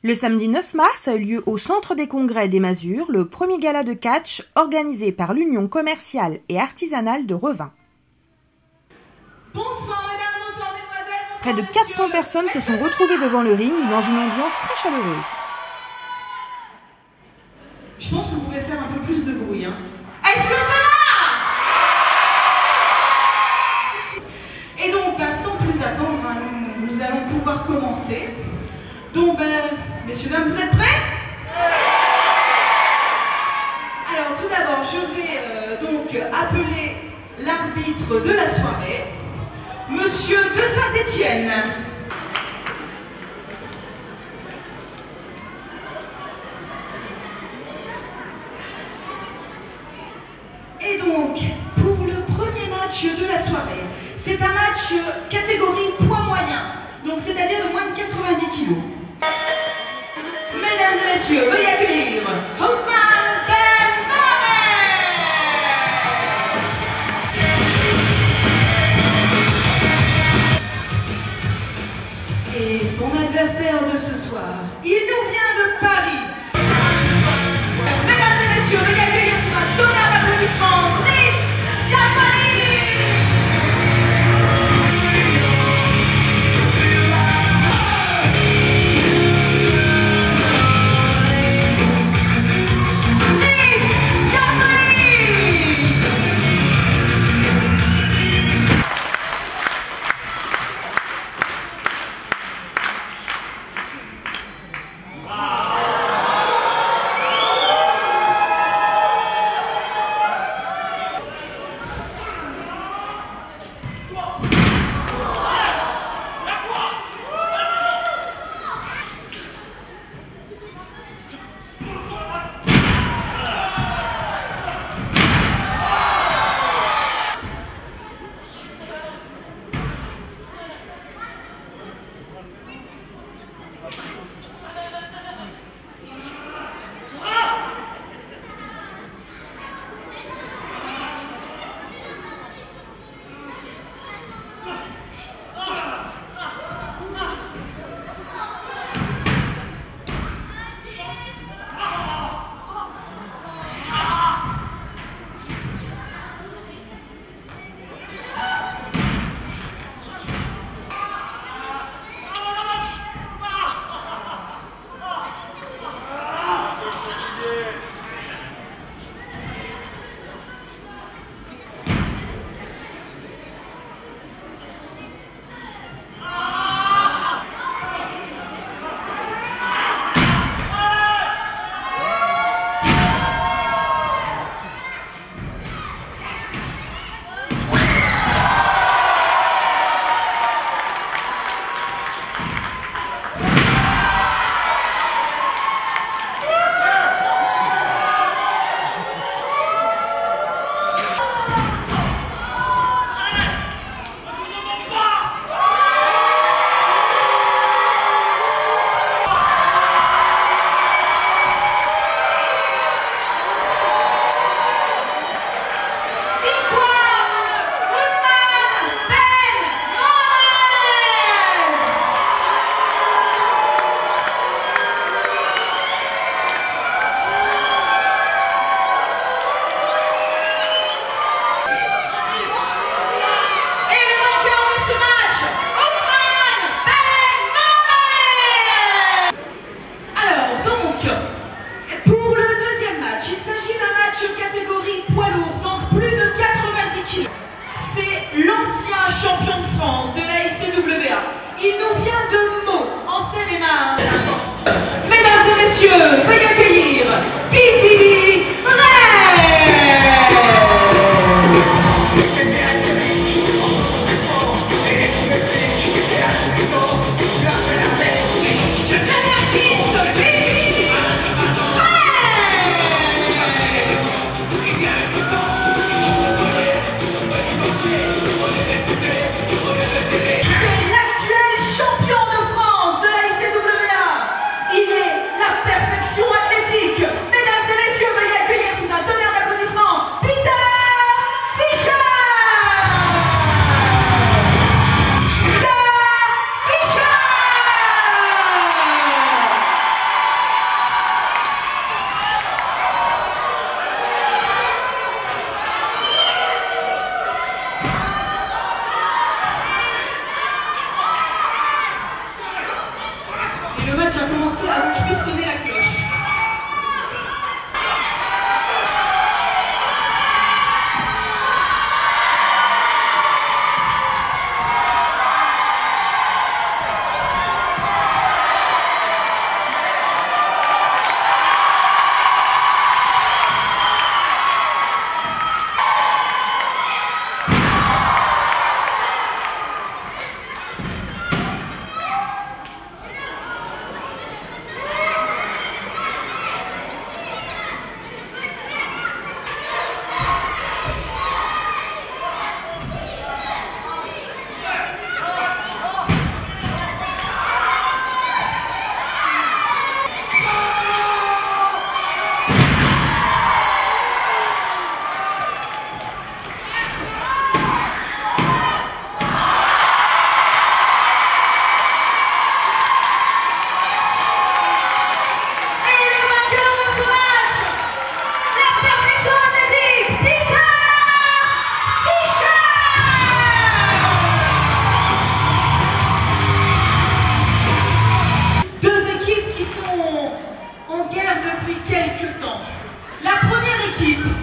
Le samedi 9 mars a eu lieu au Centre des Congrès des Masures le premier gala de catch organisé par l'Union commerciale et artisanale de Revin. Bonsoir mesdames, bonsoir mesdemoiselles, Près de 400 personnes se sont retrouvées devant le ring dans une ambiance très chaleureuse. Je pense que vous pouvez faire un peu plus de bruit. Est-ce que ça va? Et donc, sans plus attendre, nous allons pouvoir commencer. Donc, messieurs, dames, vous êtes prêts? Alors, tout d'abord, je vais donc appeler l'arbitre de la soirée, Monsieur de Saint-Étienne. Et donc, pour le premier match de la soirée, c'est un match catégorie poids moyen, donc c'est-à-dire de moins de 90 kg. Mesdames et messieurs, veuillez accueillir Hoffman Ben Mohamed. Et son adversaire de ce soir, il nous vient de Paris. Mesdames et messieurs, veuillez accueillir sur un tonnerre d'applaudissements, Brice Jafari. Mesdames et messieurs, veuillez accueillir Pifili perfection. Et le match a commencé avant que je puisse sonner la cloche.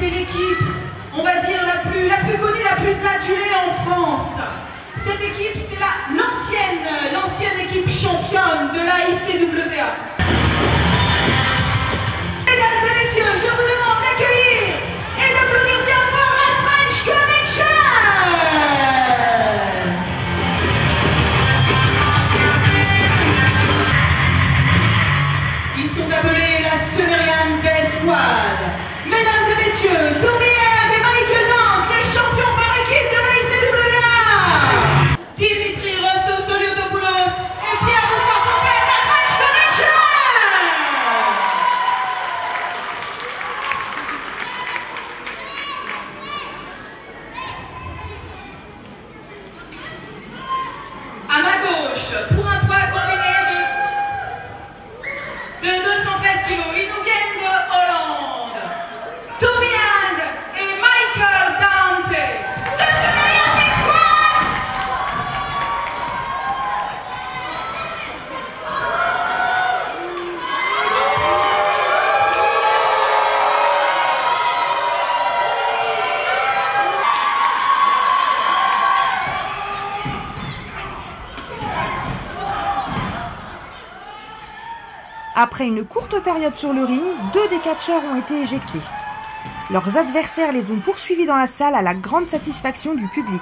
C'est l'équipe, on va dire, la plus connue, la plus adulée en France. Cette équipe, c'est l'ancienne équipe championne de la ICWA. Mesdames et messieurs, je vous demande d'accueillir et d'applaudir bien fort la French Connection. Ils sont appelés la Sumerian Best Squad. Mesdames et messieurs, Dorian et Michael Dante, les champions par équipe de la ICWA. Dimitri Rostosoliotopoulos est fier de sa compète à French Connection. À ma gauche, pour un poids combiné de 213 kg, ils nous viennent de Hollande. Dorian et Michael Dante, le Sumerian Best Squad. Après une courte période sur le ring, 2 des catcheurs ont été éjectés. Leurs adversaires les ont poursuivis dans la salle à la grande satisfaction du public.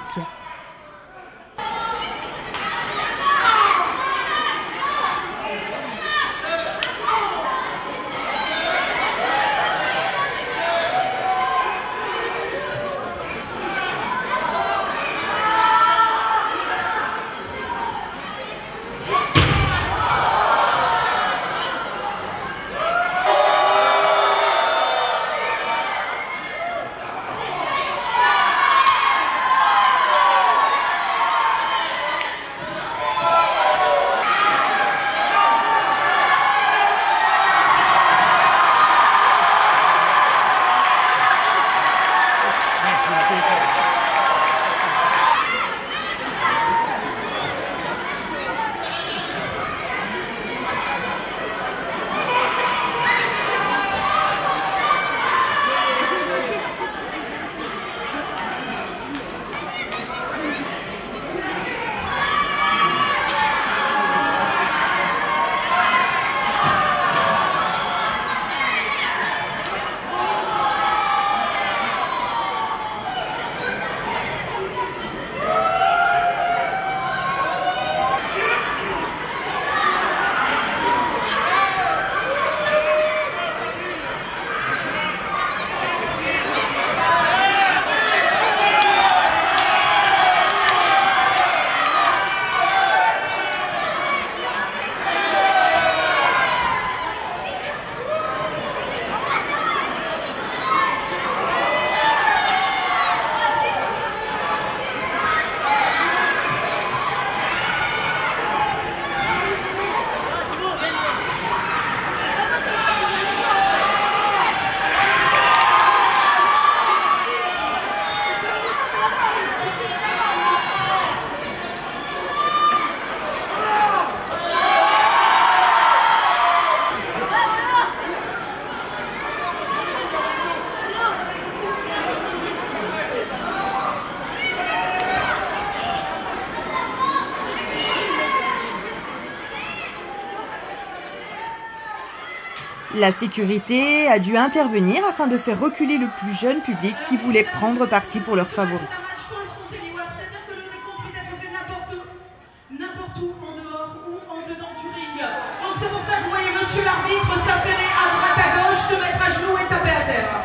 La sécurité a dû intervenir afin de faire reculer le plus jeune public qui voulait prendre parti pour leurs favoris. N'importe où, en dehors ou en dedans du ring. Donc c'est pour ça que vous voyez monsieur l'arbitre s'affairer à droite à gauche, se mettre à genoux et taper à terre.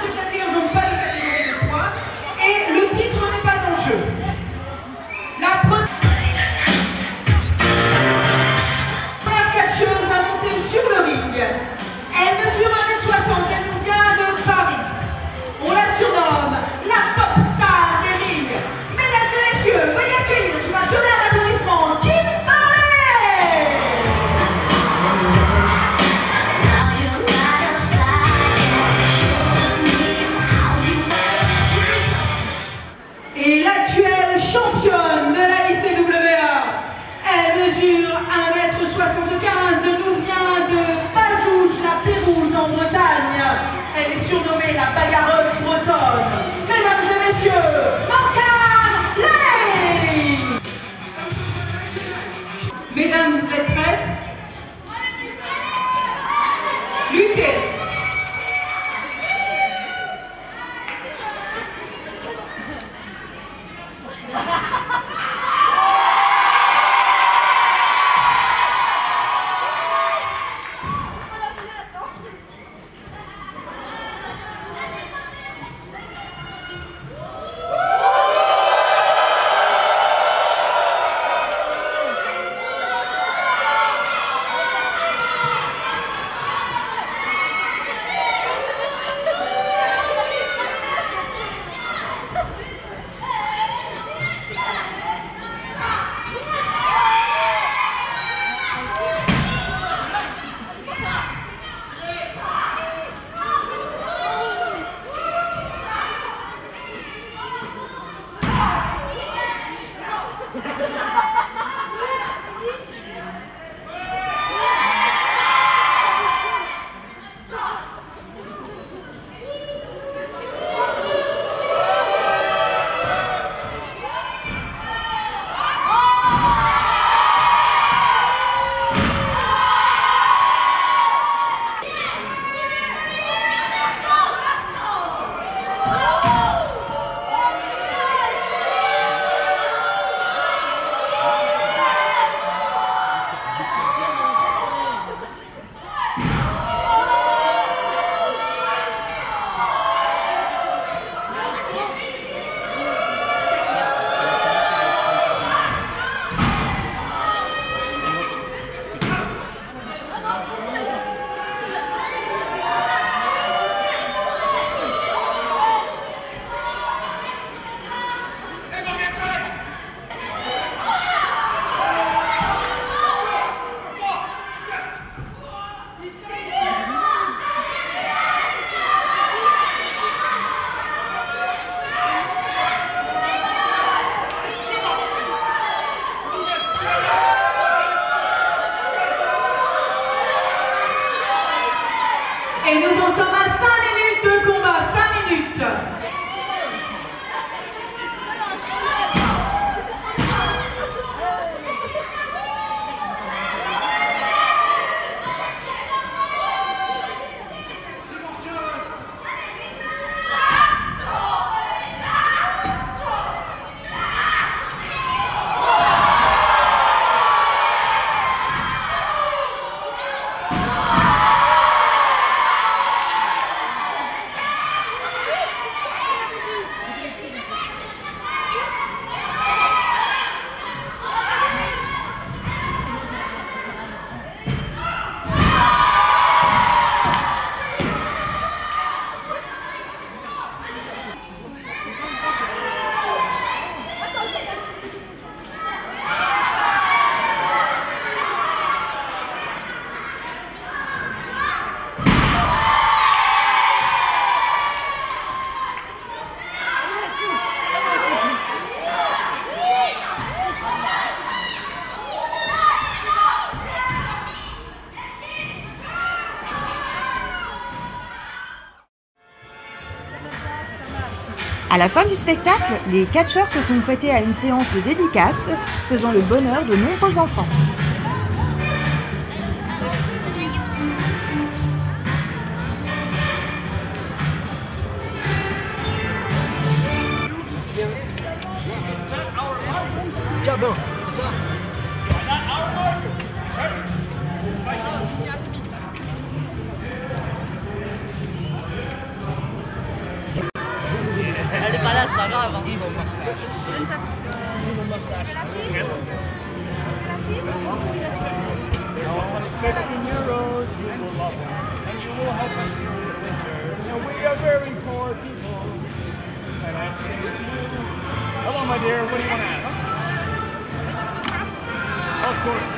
C'est-à-dire donc pas de catégorie de poids, et le titre n'est pas en jeu. La première catcheuse a monté sur le ring. Elle mesure 1m60, elle nous vient de Paris. On la surnomme la pop star des rings. Mesdames et messieurs, veuillez accueillir sous un tonnerre d'applaudissements Kim Barley. Et l'actuelle championne de la ICWA, elle mesure 1m75, nous vient de Bazouges-la-Pérouse en Bretagne. Elle est surnommée la bagarreuse bretonne. Mesdames et messieurs, Morgane Lay. Mesdames, vous êtes prêtes? Luttez. À la fin du spectacle, les catcheurs se sont prêtés à une séance de dédicaces, faisant le bonheur de nombreux enfants. Elle est pas là, c'est pas grave. Hello, my dear. What do you want to ask? Of course.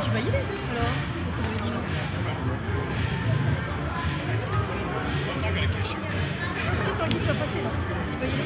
Tu vas y aller alors? Attends, il s'est passé là. Tu vas y aller?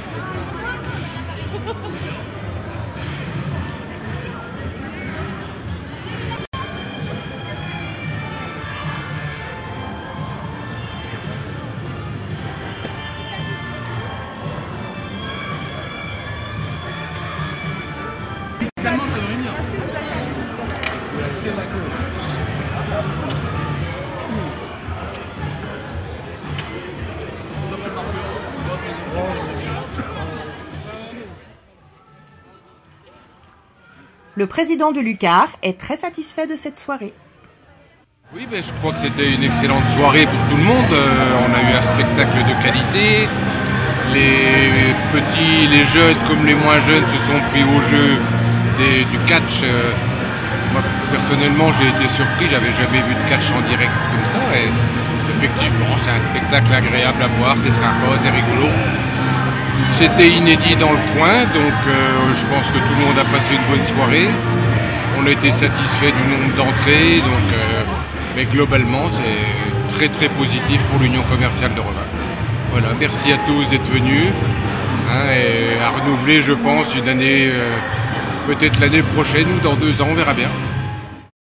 Le président de l'UQAR est très satisfait de cette soirée. Oui, ben, je crois que c'était une excellente soirée pour tout le monde. On a eu un spectacle de qualité. Les petits, les jeunes comme les moins jeunes se sont pris au jeu du catch. Moi, personnellement, j'ai été surpris. J'avais jamais vu de catch en direct comme ça. Et effectivement, c'est un spectacle agréable à voir. C'est sympa, c'est rigolo. C'était inédit dans le coin, donc je pense que tout le monde a passé une bonne soirée. On a été satisfait du nombre d'entrées, donc, mais globalement c'est très très positif pour l'Union commerciale de Revin. Voilà, merci à tous d'être venus, hein, et à renouveler je pense une année, peut-être l'année prochaine ou dans 2 ans, on verra bien.